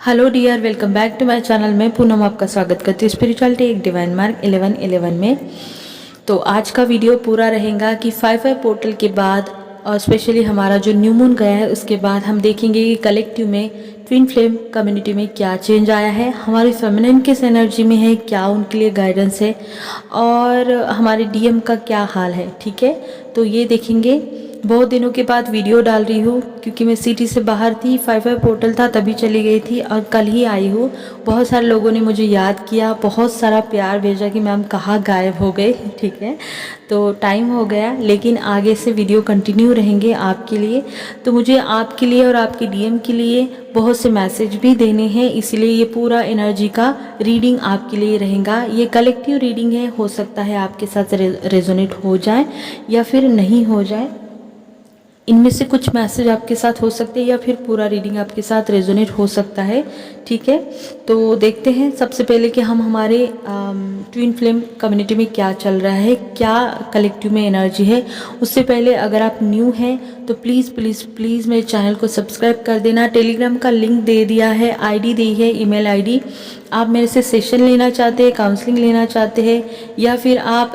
Hello dear, welcome back to my channel. मैं पूनम आपका स्वागत करती हूँ स्पिरिचुअलिटी एक डिवाइन मार्क 11/11 में। तो आज का वीडियो पूरा रहेगा कि 5/5 पोर्टल के बाद और स्पेशली हमारा जो न्यू मून गया है उसके बाद हम देखेंगे कि कलेक्टिव में ट्विन फ्लेम कम्युनिटी में क्या चेंज आया है, हमारी फेमिनिन किस एनर्जी में है, क्या उनके लिए गाइडेंस है और हमारे डीएम का क्या हाल है। ठीक है, तो ये देखेंगे। बहुत दिनों के बाद वीडियो डाल रही हूँ क्योंकि मैं सिटी से बाहर थी, 5/5 पोर्टल था तभी चली गई थी और कल ही आई हूँ। बहुत सारे लोगों ने मुझे याद किया, बहुत सारा प्यार भेजा कि मैम कहाँ गायब हो गए। ठीक है, तो टाइम हो गया, लेकिन आगे से वीडियो कंटिन्यू रहेंगे आपके लिए। तो मुझे आपके लिए और आपके डीएम के लिए बहुत से मैसेज भी देने हैं, इसलिए ये पूरा एनर्जी का रीडिंग आपके लिए रहेगा। ये कलेक्टिव रीडिंग है, हो सकता है आपके साथ रेजोनेट हो जाए या फिर नहीं हो जाए। इनमें से कुछ मैसेज आपके साथ हो सकते हैं या फिर पूरा रीडिंग आपके साथ रेजोनेट हो सकता है। ठीक है, तो देखते हैं सबसे पहले कि हम हमारे ट्विन फ्लेम कम्युनिटी में क्या चल रहा है, क्या कलेक्टिव में एनर्जी है। उससे पहले अगर आप न्यू हैं तो प्लीज़ प्लीज़ प्लीज़ मेरे चैनल को सब्सक्राइब कर देना। टेलीग्राम का लिंक दे दिया है, आईडी दी है, ईमेल आईडी। आप मेरे से सेशन लेना चाहते हैं, काउंसलिंग लेना चाहते हैं या फिर आप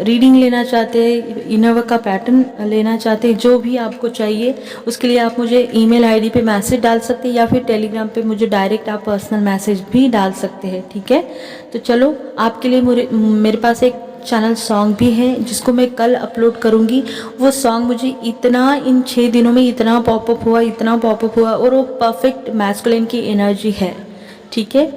रीडिंग लेना चाहते हैं, इनर वर्क का पैटर्न लेना चाहते हैं, जो भी आपको चाहिए उसके लिए आप मुझे ईमेल आईडी पे मैसेज डाल सकते हैं या फिर टेलीग्राम पे मुझे डायरेक्ट आप पर्सनल मैसेज भी डाल सकते हैं। ठीक है, तो चलो आपके लिए मेरे पास एक चैनल सॉन्ग भी है जिसको मैं कल अपलोड करूँगी। वो सॉन्ग मुझे इतना इन 6 दिनों में इतना पॉपअप हुआ, इतना पॉपअप हुआ, और वो परफेक्ट मैस्कुलिन की एनर्जी है। ठीक है,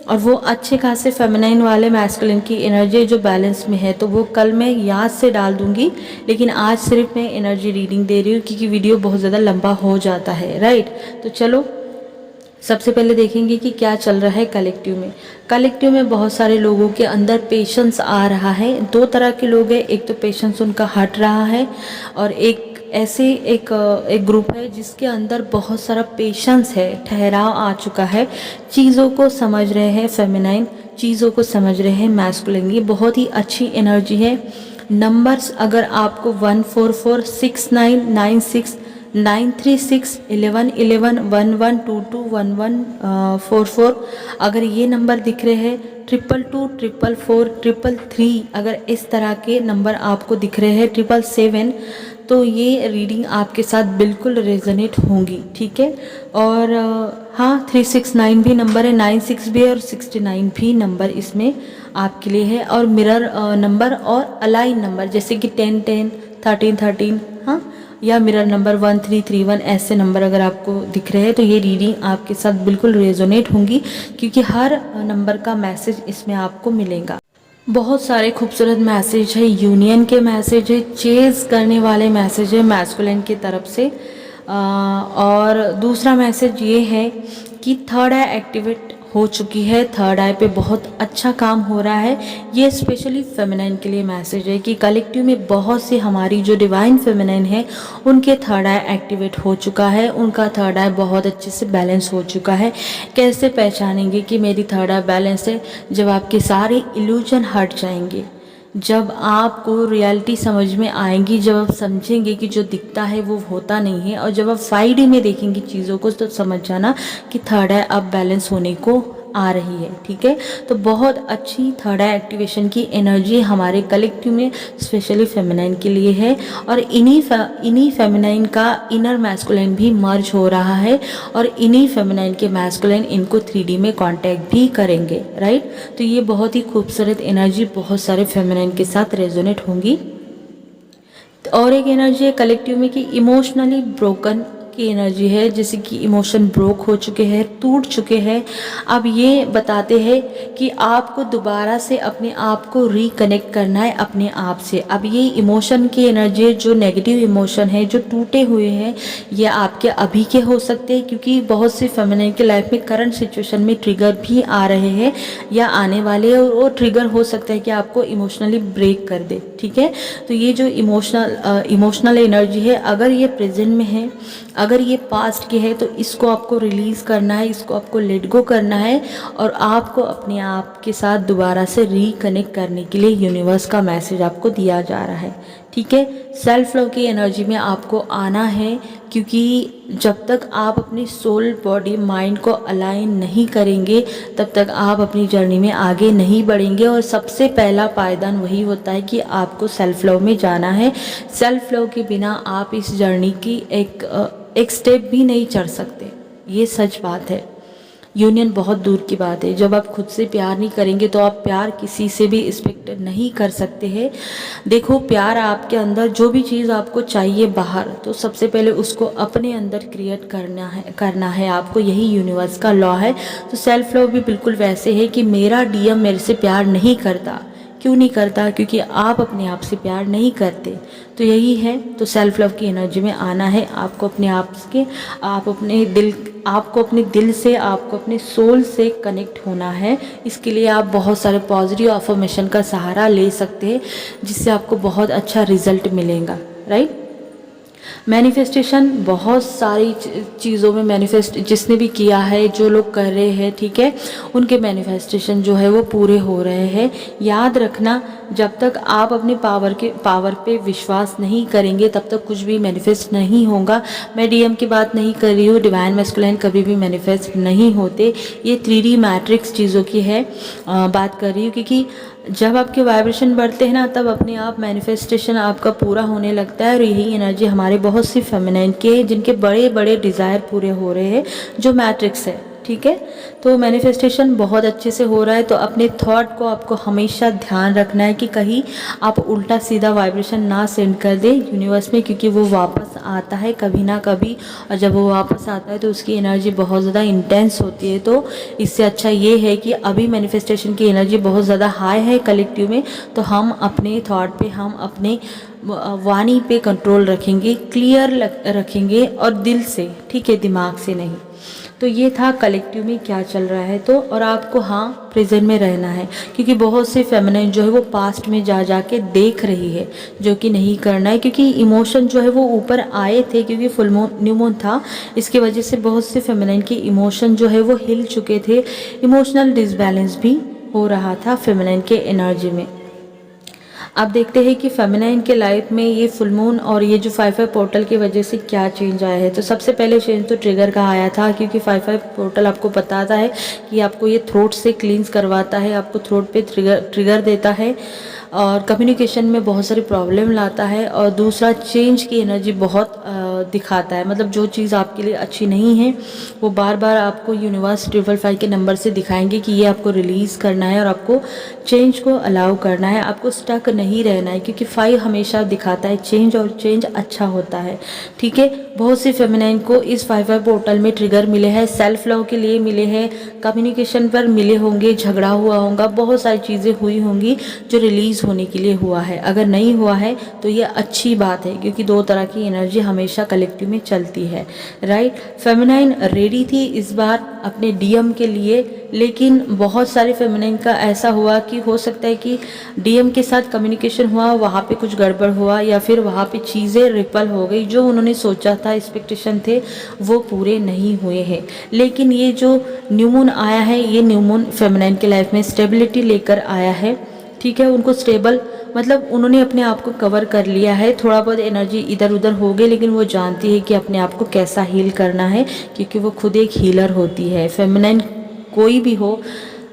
और वो अच्छे खासे फेमिनाइन वाले मैस्कुलिन की एनर्जी जो बैलेंस में है, तो वो कल मैं याद से डाल दूंगी। लेकिन आज सिर्फ मैं एनर्जी रीडिंग दे रही हूँ क्योंकि वीडियो बहुत ज़्यादा लंबा हो जाता है, राइट। तो चलो सबसे पहले देखेंगे कि क्या चल रहा है कलेक्टिव में। कलेक्टिव में बहुत सारे लोगों के अंदर पेशेंस आ रहा है। 2 तरह के लोग हैं, एक तो पेशेंस उनका हट रहा है और एक ग्रुप है जिसके अंदर बहुत सारा पेशेंस है, ठहराव आ चुका है, चीज़ों को समझ रहे हैं, फेमिनाइन चीज़ों को समझ रहे हैं, मैस्कुलिन। ये बहुत ही अच्छी एनर्जी है। नंबर्स अगर आपको 144 69 96 936 11 11 11 22 11 44 अगर ये नंबर दिख रहे हैं, 222 444 333 अगर इस तरह के नंबर आपको दिख रहे हैं, 777, तो ये रीडिंग आपके साथ बिल्कुल रेजोनेट होंगी। ठीक है, और हाँ 369 भी नंबर है, 96 भी है और 69 भी नंबर इसमें आपके लिए है। और मिरर नंबर और अलाइन नंबर जैसे कि 10 10 13 13, हाँ, या मिरर नंबर 1331 ऐसे नंबर अगर आपको दिख रहे हैं तो ये रीडिंग आपके साथ बिल्कुल रेजोनेट होंगी क्योंकि हर नंबर का मैसेज इसमें आपको मिलेगा। बहुत सारे खूबसूरत मैसेज है, यूनियन के मैसेज है, चेज करने वाले मैसेज है मैस्कुलिन की तरफ से। और दूसरा मैसेज ये है कि थर्ड आई एक्टिवेट हो चुकी है, थर्ड आई पे बहुत अच्छा काम हो रहा है। ये स्पेशली फेमिनाइन के लिए मैसेज है कि कलेक्टिव में बहुत सी हमारी जो डिवाइन फेमिनाइन है उनके थर्ड आई एक्टिवेट हो चुका है, उनका थर्ड आई बहुत अच्छे से बैलेंस हो चुका है। कैसे पहचानेंगे कि मेरी थर्ड आई बैलेंस है? जब आपके सारे इल्यूजन हट जाएंगे, जब आपको रियलिटी समझ में आएगी, जब आप समझेंगे कि जो दिखता है वो होता नहीं है, और जब आप 5D में देखेंगे चीज़ों को तो समझ जाना कि थर्ड आई अब बैलेंस होने को आ रही है। ठीक है, तो बहुत अच्छी थर्ड आई एक्टिवेशन की एनर्जी हमारे कलेक्टिव में स्पेशली फेमिनाइन के लिए है। और इन्हीं फेमिनाइन का इनर मैस्कुलिन भी मर्ज हो रहा है और इन्हीं फेमिनाइन के मैस्कुलिन इनको 3D में कांटेक्ट भी करेंगे, राइट। तो ये बहुत ही खूबसूरत एनर्जी बहुत सारे फेमिनाइन के साथ रेजोनेट होंगी। और एक एनर्जी है कलेक्टिव में कि इमोशनली ब्रोकन की एनर्जी है, जैसे कि इमोशन ब्रोक हो चुके हैं, टूट चुके हैं। अब ये बताते हैं कि आपको दोबारा से अपने आप को रिकनेक्ट करना है अपने आप से। अब ये इमोशन की एनर्जी, जो नेगेटिव इमोशन है, जो टूटे हुए हैं, ये आपके अभी के हो सकते हैं क्योंकि बहुत सी फेमिनिन की लाइफ में करंट सिचुएशन में ट्रिगर भी आ रहे हैं या आने वाले, और वो ट्रिगर हो सकता है कि आपको इमोशनली ब्रेक कर दे। ठीक है, तो ये जो इमोशनल एनर्जी है, अगर ये प्रेजेंट में है, अगर ये पास्ट की है, तो इसको आपको रिलीज़ करना है, इसको आपको लेट गो करना है और आपको अपने आप के साथ दोबारा से रिकनेक्ट करने के लिए यूनिवर्स का मैसेज आपको दिया जा रहा है। ठीक है, सेल्फ लव की एनर्जी में आपको आना है क्योंकि जब तक आप अपनी सोल बॉडी माइंड को अलाइन नहीं करेंगे तब तक आप अपनी जर्नी में आगे नहीं बढ़ेंगे। और सबसे पहला पायदान वही होता है कि आपको सेल्फ लव में जाना है। सेल्फ लव के बिना आप इस जर्नी की एक स्टेप भी नहीं चढ़ सकते, ये सच बात है। यूनियन बहुत दूर की बात है। जब आप खुद से प्यार नहीं करेंगे तो आप प्यार किसी से भी एक्सपेक्ट नहीं कर सकते हैं। देखो, प्यार आपके अंदर जो भी चीज़ आपको चाहिए बाहर, तो सबसे पहले उसको अपने अंदर क्रिएट करना है आपको। यही यूनिवर्स का लॉ है। तो सेल्फ लव भी बिल्कुल वैसे है कि मेरा डीएम मेरे से प्यार नहीं करता। क्यों नहीं करता? क्योंकि आप अपने आप से प्यार नहीं करते। तो यही है। तो सेल्फ लव की एनर्जी में आना है आपको। अपने आप के आपको अपने दिल से, आपको अपने सोल से कनेक्ट होना है। इसके लिए आप बहुत सारे पॉजिटिव अफर्मेशन का सहारा ले सकते हैं, जिससे आपको बहुत अच्छा रिजल्ट मिलेगा। राइट। मैनिफेस्टेशन बहुत सारी चीज़ों में मैनिफेस्ट जिसने भी किया है, जो लोग कर रहे हैं, ठीक है, उनके मैनिफेस्टेशन जो है वो पूरे हो रहे हैं। याद रखना, जब तक आप अपनी पावर पे विश्वास नहीं करेंगे तब तक कुछ भी मैनिफेस्ट नहीं होगा। मैं डीएम की बात नहीं कर रही हूँ, डिवाइन मैस्कुलिन कभी भी मैनिफेस्ट नहीं होते। ये 3D मैट्रिक्स चीज़ों की है बात कर रही हूँ, क्योंकि जब आपके वाइब्रेशन बढ़ते हैं ना, तब अपने आप मैनिफेस्टेशन आपका पूरा होने लगता है। और यही एनर्जी हमारे बहुत सी फेमिनाइन के हैं, जिनके बड़े बड़े डिज़ायर पूरे हो रहे हैं, जो मैट्रिक्स है। ठीक है, तो मैनिफेस्टेशन बहुत अच्छे से हो रहा है। तो अपने थॉट को आपको हमेशा ध्यान रखना है कि कहीं आप उल्टा सीधा वाइब्रेशन ना सेंड कर दें यूनिवर्स में, क्योंकि वो वापस आता है कभी ना कभी। और जब वो वापस आता है तो उसकी एनर्जी बहुत ज़्यादा इंटेंस होती है। तो इससे अच्छा ये है कि अभी मैनिफेस्टेशन की एनर्जी बहुत ज़्यादा हाई है कलेक्टिव में, तो हम अपने थॉट पे, हम अपने वाणी पे कंट्रोल रखेंगे, क्लियर रखेंगे और दिल से, ठीक है, दिमाग से नहीं। तो ये था कलेक्टिव में क्या चल रहा है। तो और आपको हाँ प्रेजेंट में रहना है, क्योंकि बहुत से फेमिनाइन जो है वो पास्ट में जा के देख रही है, जो कि नहीं करना है। क्योंकि इमोशन जो है वो ऊपर आए थे, क्योंकि फुल मून न्यू मून था, इसकी वजह से बहुत से फेमिनाइन के इमोशन जो है वो हिल चुके थे। इमोशनल डिसबैलेंस भी हो रहा था फेमिनाइन के एनर्जी में। अब देखते हैं कि फेमिनाइन के लाइफ में ये फुल मून और ये जो 5/5 पोर्टल की वजह से क्या चेंज आया है। तो सबसे पहले चेंज तो ट्रिगर का आया था, क्योंकि 5/5 पोर्टल आपको बताता है कि आपको ये थ्रोट से क्लींस करवाता है, आपको थ्रोट पे ट्रिगर देता है और कम्युनिकेशन में बहुत सारी प्रॉब्लम लाता है। और दूसरा, चेंज की एनर्जी बहुत दिखाता है। मतलब जो चीज़ आपके लिए अच्छी नहीं है वो बार बार आपको यूनिवर्स 555 के नंबर से दिखाएंगे कि ये आपको रिलीज़ करना है और आपको चेंज को अलाउ करना है, आपको स्टक नहीं रहना है। क्योंकि 5 हमेशा दिखाता है चेंज, और चेंज अच्छा होता है। ठीक है, बहुत सी फेमिनाइन को इस 5/5 पोर्टल में ट्रिगर मिले हैं, सेल्फ लव के लिए मिले हैं, कम्युनिकेशन पर मिले होंगे, झगड़ा हुआ होगा, बहुत सारी चीज़ें हुई होंगी जो रिलीज़ होने के लिए हुआ है। अगर नहीं हुआ है तो ये अच्छी बात है, क्योंकि दो तरह की एनर्जी हमेशा कलेक्टिव में चलती है। राइट। फेमिनाइन रेडी थी इस बार अपने डीएम के लिए, लेकिन बहुत सारे फेमिनाइन का ऐसा हुआ कि हो सकता है कि डीएम के साथ कम्युनिकेशन हुआ, वहाँ पे कुछ गड़बड़ हुआ, या फिर वहाँ पे चीज़ें रिपल हो गई, जो उन्होंने सोचा था, एक्सपेक्टेशन थे, वो पूरे नहीं हुए हैं। लेकिन ये जो न्यू मून आया है, ये न्यू मून फेमिनाइन के लाइफ में स्टेबिलिटी लेकर आया है। ठीक है, उनको स्टेबल, मतलब उन्होंने अपने आप को कवर कर लिया है। थोड़ा बहुत एनर्जी इधर उधर हो गई, लेकिन वो जानती है कि अपने आप को कैसा हील करना है, क्योंकि वो खुद एक हीलर होती है। फेमिनाइन कोई भी हो,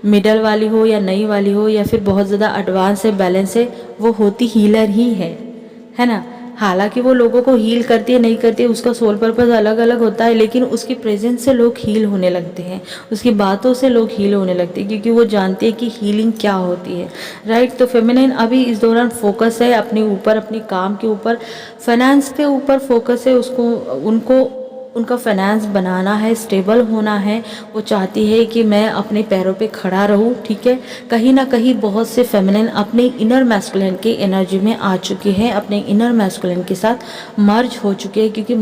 मिडल वाली हो या नई वाली हो या फिर बहुत ज़्यादा एडवांस है, बैलेंस है, वो होती हीलर ही है ना। हालांकि वो लोगों को हील करती है नहीं करती है, उसका सोल पर्पस अलग अलग होता है, लेकिन उसकी प्रेजेंस से लोग हील होने लगते हैं, उसकी बातों से लोग हील होने लगते हैं, क्योंकि वो जानते हैं कि हीलिंग क्या होती है। राइट। तो फेमिनाइन अभी इस दौरान फोकस है अपने ऊपर, अपने काम के ऊपर, फाइनेंस के ऊपर फोकस है उनको उनका फाइनेंस बनाना है, स्टेबल होना है। वो चाहती है कि मैं अपने पैरों पे खड़ा रहूं। ठीक है, कहीं ना कहीं बहुत से फेमिनिन अपने इनर मैस्कुलिन की एनर्जी में आ चुके हैं, अपने इनर मैस्कुलिन के साथ मर्ज हो चुके हैं, क्योंकि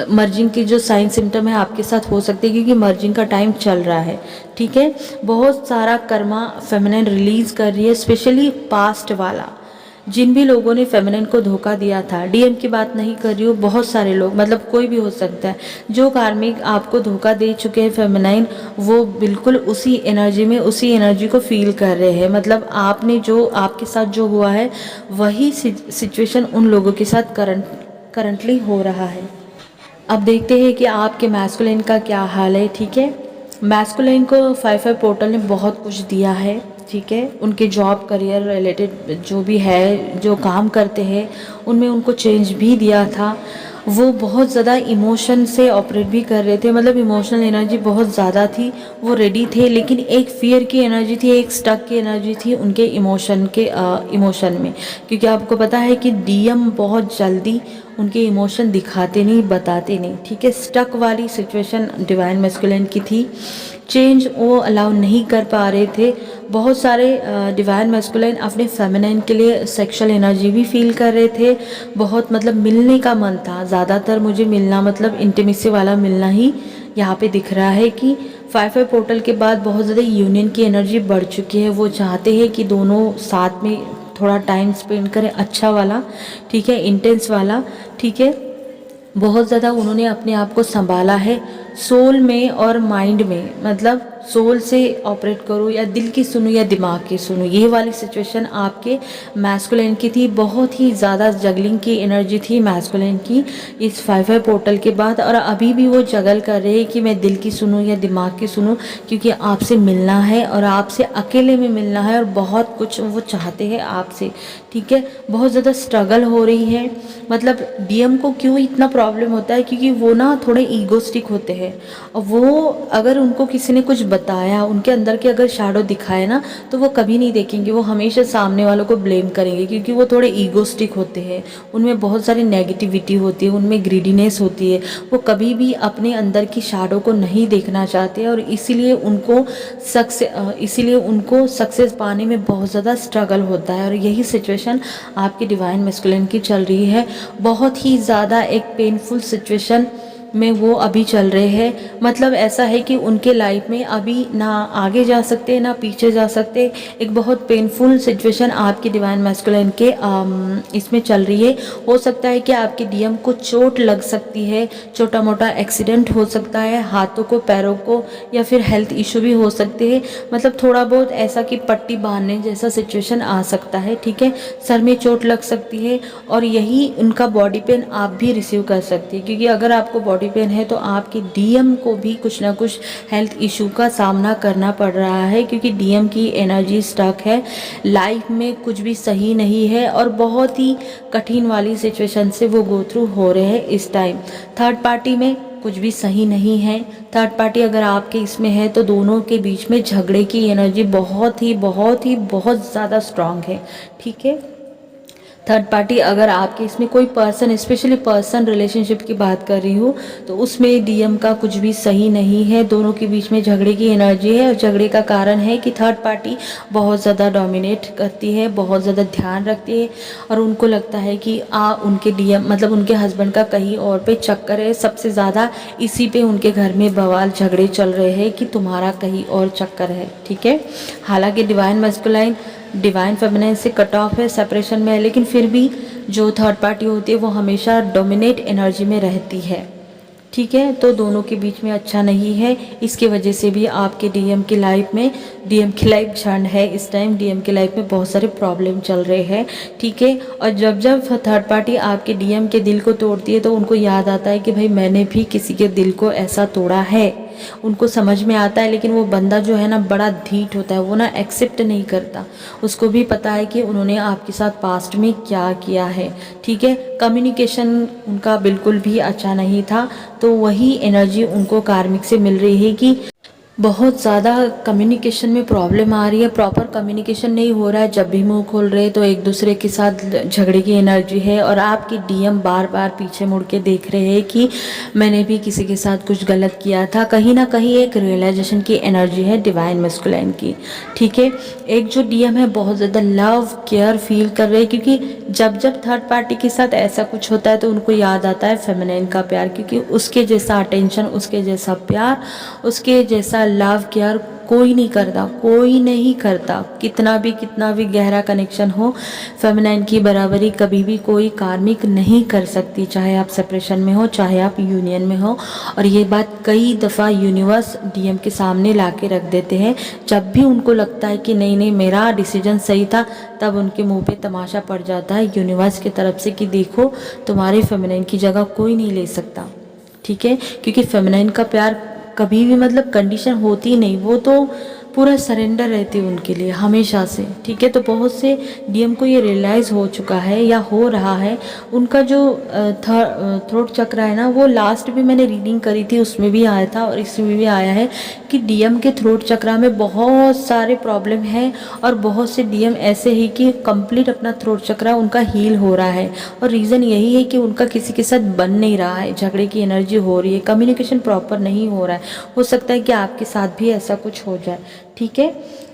मर्जिंग की जो साइन सिम्टम है आपके साथ हो सकते हैं, क्योंकि मर्जिंग का टाइम चल रहा है। ठीक है, बहुत सारा कर्मा फेमिनिन रिलीज कर रही है, स्पेशली पास्ट वाला, जिन भी लोगों ने फेमिनिन को धोखा दिया था, डीएम की बात नहीं कर रही हूँ, बहुत सारे लोग, मतलब कोई भी हो सकता है, जो कार्मिक आपको धोखा दे चुके हैं फेमिनाइन, वो बिल्कुल उसी एनर्जी में उसी एनर्जी को फील कर रहे हैं। मतलब आपने जो आपके साथ जो हुआ है वही सिचुएशन उन लोगों के साथ करंटली हो रहा है। अब देखते हैं कि आपके मैस्कुलिन का क्या हाल है। ठीक है, मैस्कुलिन को 5/5 पोर्टल ने बहुत कुछ दिया है। ठीक है, उनके जॉब करियर रिलेटेड जो भी है, जो काम करते हैं, उनमें उनको चेंज भी दिया था। वो बहुत ज़्यादा इमोशन से ऑपरेट भी कर रहे थे, मतलब इमोशनल एनर्जी बहुत ज़्यादा थी, वो रेडी थे, लेकिन एक फियर की एनर्जी थी, एक स्टक की एनर्जी थी उनके इमोशन में। क्योंकि आपको पता है कि डीएम बहुत जल्दी उनके इमोशन दिखाते नहीं, बताते नहीं। ठीक है, स्टक वाली सिचुएशन डिवाइन मैस्कुलिन की थी, चेंज वो अलाउ नहीं कर पा रहे थे। बहुत सारे डिवाइन मैस्कुलिन अपने फेमिनाइन के लिए सेक्सुअल एनर्जी भी फील कर रहे थे, बहुत मतलब मिलने का मन था। ज़्यादातर मुझे मिलना मतलब इंटीमेसी वाला मिलना ही यहाँ पे दिख रहा है कि 5/5 पोर्टल के बाद बहुत ज़्यादा यूनियन की एनर्जी बढ़ चुकी है। वो चाहते हैं कि दोनों साथ में थोड़ा टाइम स्पेंड करें, अच्छा वाला, ठीक है, इंटेंस वाला। ठीक है, बहुत ज़्यादा उन्होंने अपने आप को संभाला है सोल में और माइंड में, मतलब सोल से ऑपरेट करो या दिल की सुनो या दिमाग की सुनो, ये वाली सिचुएशन आपके मैस्कुलिन की थी। बहुत ही ज़्यादा जगलिंग की एनर्जी थी मैस्कुलिन की इस 5/5 पोर्टल के बाद, और अभी भी वो जगल कर रहे हैं कि मैं दिल की सुनूं या दिमाग की सुनूं, क्योंकि आपसे मिलना है और आपसे अकेले में मिलना है, और बहुत कुछ वो चाहते हैं आपसे। ठीक है, बहुत ज़्यादा स्ट्रगल हो रही है। मतलब डीएम को क्यों इतना प्रॉब्लम होता है, क्योंकि वो ना थोड़े ईगोस्टिक होते हैं, और वो अगर उनको किसी ने कुछ बताया, उनके अंदर के अगर शैडो दिखाए ना, तो वो कभी नहीं देखेंगे, वो हमेशा सामने वालों को ब्लेम करेंगे, क्योंकि वो थोड़े ईगोस्टिक होते हैं, उनमें बहुत सारी नेगेटिविटी होती है, उनमें ग्रीडीनेस होती है, वो कभी भी अपने अंदर की शैडो को नहीं देखना चाहते, और इसीलिए उनको सक्सेस पाने में बहुत ज़्यादा स्ट्रगल होता है। और यही सिचुएशन आपकी डिवाइन मैस्कुलिन की चल रही है, बहुत ही ज़्यादा एक पेनफुल सिचुएशन में वो अभी चल रहे हैं। मतलब ऐसा है कि उनके लाइफ में अभी ना आगे जा सकते ना पीछे जा सकते, एक बहुत पेनफुल सिचुएशन आपके डिवाइन मैस्कुलिन के इसमें चल रही है। हो सकता है कि आपके डीएम को चोट लग सकती है, छोटा मोटा एक्सीडेंट हो सकता है, हाथों को पैरों को, या फिर हेल्थ इशू भी हो सकते हैं। मतलब थोड़ा बहुत ऐसा कि पट्टी बांधने जैसा सिचुएशन आ सकता है। ठीक है, सर में चोट लग सकती है, और यही उनका बॉडी पेन आप भी रिसीव कर सकती है, क्योंकि अगर आपको बॉडी पेन है तो आपके डीएम को भी कुछ ना कुछ हेल्थ इशू का सामना करना पड़ रहा है, क्योंकि डीएम की एनर्जी स्टक है, लाइफ में कुछ भी सही नहीं है, और बहुत ही कठिन वाली सिचुएशन से वो गो थ्रू हो रहे हैं इस टाइम। थर्ड पार्टी में कुछ भी सही नहीं है। थर्ड पार्टी अगर आपके इसमें है तो दोनों के बीच में झगड़े की एनर्जी बहुत बहुत ज़्यादा स्ट्रांग है। ठीक है, थर्ड पार्टी अगर आपके इसमें कोई पर्सन, स्पेशली पर्सन रिलेशनशिप की बात कर रही हूँ, तो उसमें डीएम का कुछ भी सही नहीं है, दोनों के बीच में झगड़े की एनर्जी है, और झगड़े का कारण है कि थर्ड पार्टी बहुत ज़्यादा डोमिनेट करती है, बहुत ज़्यादा ध्यान रखती है, और उनको लगता है कि उनके डीएम मतलब उनके हस्बैंड का कहीं और पे चक्कर है, सबसे ज़्यादा इसी पे उनके घर में बवाल झगड़े चल रहे हैं कि तुम्हारा कहीं और चक्कर है। ठीक है, हालांकि डिवाइन मैस्कुलाइन डिवाइन फेमिनाइन से कट ऑफ है, सेपरेशन में है, लेकिन फिर भी जो थर्ड पार्टी होती है वो हमेशा डोमिनेट एनर्जी में रहती है। ठीक है, तो दोनों के बीच में अच्छा नहीं है, इसकी वजह से भी आपके डीएम की लाइफ में, डीएम की लाइफ झंड है इस टाइम, डीएम की लाइफ में बहुत सारे प्रॉब्लम चल रहे हैं। ठीक है, और जब जब थर्ड पार्टी आपके डीएम के दिल को तोड़ती है तो उनको याद आता है कि भाई मैंने भी किसी के दिल को ऐसा तोड़ा है, उनको समझ में आता है, लेकिन वो बंदा जो है ना बड़ा ढीठ होता है, वो ना एक्सेप्ट नहीं करता, उसको भी पता है कि उन्होंने आपके साथ पास्ट में क्या किया है। ठीक है, कम्युनिकेशन उनका बिल्कुल भी अच्छा नहीं था, तो वही एनर्जी उनको कार्मिक से मिल रही है कि बहुत ज़्यादा कम्युनिकेशन में प्रॉब्लम आ रही है, प्रॉपर कम्युनिकेशन नहीं हो रहा है, जब भी मुंह खोल रहे हैं तो एक दूसरे के साथ झगड़े की एनर्जी है, और आपकी डीएम बार बार पीछे मुड़ के देख रहे हैं कि मैंने भी किसी के साथ कुछ गलत किया था, कहीं ना कहीं एक रियलाइजेशन की एनर्जी है डिवाइन मैस्कुलाइन की। ठीक है, एक जो डीएम है बहुत ज़्यादा लव केयर फील कर रहे हैं, क्योंकि जब जब थर्ड पार्टी के साथ ऐसा कुछ होता है तो उनको याद आता है फेमिनाइन का प्यार, क्योंकि उसके जैसा अटेंशन, उसके जैसा प्यार, उसके जैसा लव केयर कोई नहीं करता, कोई नहीं करता। कितना भी गहरा कनेक्शन हो, फेमिनाइन की बराबरी कभी भी कोई कार्मिक नहीं कर सकती, चाहे आप सेपरेशन में हो, चाहे आप यूनियन में हो। और ये बात कई दफ़ा यूनिवर्स डीएम के सामने ला के रख देते हैं। जब भी उनको लगता है कि नहीं नहीं मेरा डिसीजन सही था, तब उनके मुंह पे तमाशा पड़ जाता है यूनिवर्स की तरफ से कि देखो तुम्हारे फेमिनाइन की जगह कोई नहीं ले सकता। ठीक है, क्योंकि फेमिनाइन का प्यार कभी भी मतलब कंडीशन होती नहीं, वो तो पूरा सरेंडर रहती है उनके लिए हमेशा से। ठीक है, तो बहुत से डीएम को ये रियलाइज़ हो चुका है या हो रहा है। उनका जो थ्रोट चक्र है ना, वो लास्ट भी मैंने रीडिंग करी थी, उसमें भी आया था और इसमें भी आया है कि डीएम के थ्रोट चक्र में बहुत सारे प्रॉब्लम हैं और बहुत से डीएम ऐसे ही कि कंप्लीट अपना थ्रोट चक्र उनका हील हो रहा है। और रीज़न यही है कि उनका किसी के साथ बन नहीं रहा है, झगड़े की एनर्जी हो रही है, कम्युनिकेशन प्रॉपर नहीं हो रहा है। हो सकता है कि आपके साथ भी ऐसा कुछ हो जाए। ठीक है,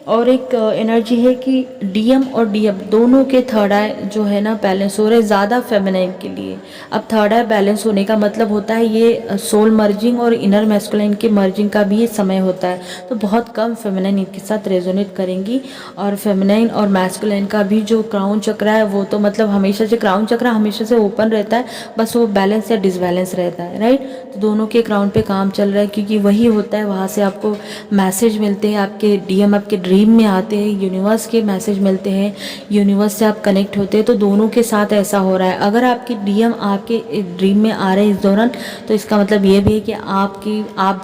और एक एनर्जी है कि डीएम और डीएफ दोनों के थर्ड आई जो है ना बैलेंस हो रहे हैं ज़्यादा फेमिनाइन के लिए। अब थर्ड आई बैलेंस होने का मतलब होता है ये सोल मर्जिंग और इनर मैस्कुलाइन के मर्जिंग का भी ये समय होता है। तो बहुत कम फेमिनाइन इनके साथ रेजोनेट करेंगी। और फेमिनाइन और मैस्कुलाइन का भी जो क्राउन चक्र है वो तो मतलब हमेशा से क्राउन चक्र हमेशा से ओपन रहता है, बस वो बैलेंस या डिसबैलेंस रहता है। राइट, तो दोनों के क्राउन पे काम चल रहा है क्योंकि वही होता है, वहाँ से आपको मैसेज मिलते हैं, आपके डीएम आपके ड्रीम में आते हैं, यूनिवर्स के मैसेज मिलते हैं, यूनिवर्स से आप कनेक्ट होते हैं। तो दोनों के साथ ऐसा हो रहा है। अगर आपके डीएम आपके ड्रीम में आ रहे हैं इस दौरान, तो इसका मतलब ये भी है कि आप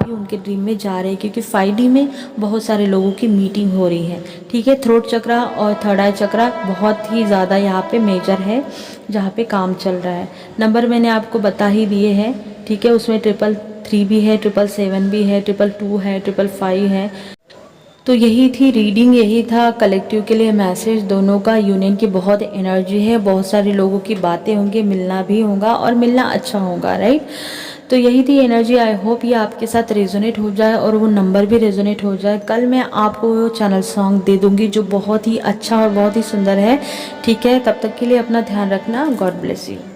भी उनके ड्रीम में जा रहे हैं, क्योंकि 5D में बहुत सारे लोगों की मीटिंग हो रही है। ठीक है, थ्रोट चक्र और थर्ड आई चक्र बहुत ही ज़्यादा यहाँ पे मेजर है जहाँ पे काम चल रहा है। नंबर मैंने आपको बता ही दिए हैं। ठीक है, उसमें 333 भी है, 777 भी है, 222 है, 555 है। तो यही थी रीडिंग, यही था कलेक्टिव के लिए मैसेज। दोनों का यूनियन की बहुत एनर्जी है, बहुत सारे लोगों की बातें होंगी, मिलना भी होगा और मिलना अच्छा होगा। राइट, तो यही थी एनर्जी। आई होप ये आपके साथ रेजोनेट हो जाए और वो नंबर भी रेजोनेट हो जाए। कल मैं आपको वो चैनल सॉन्ग दे दूँगी जो बहुत ही अच्छा और बहुत ही सुंदर है। ठीक है, तब तक के लिए अपना ध्यान रखना। God bless you.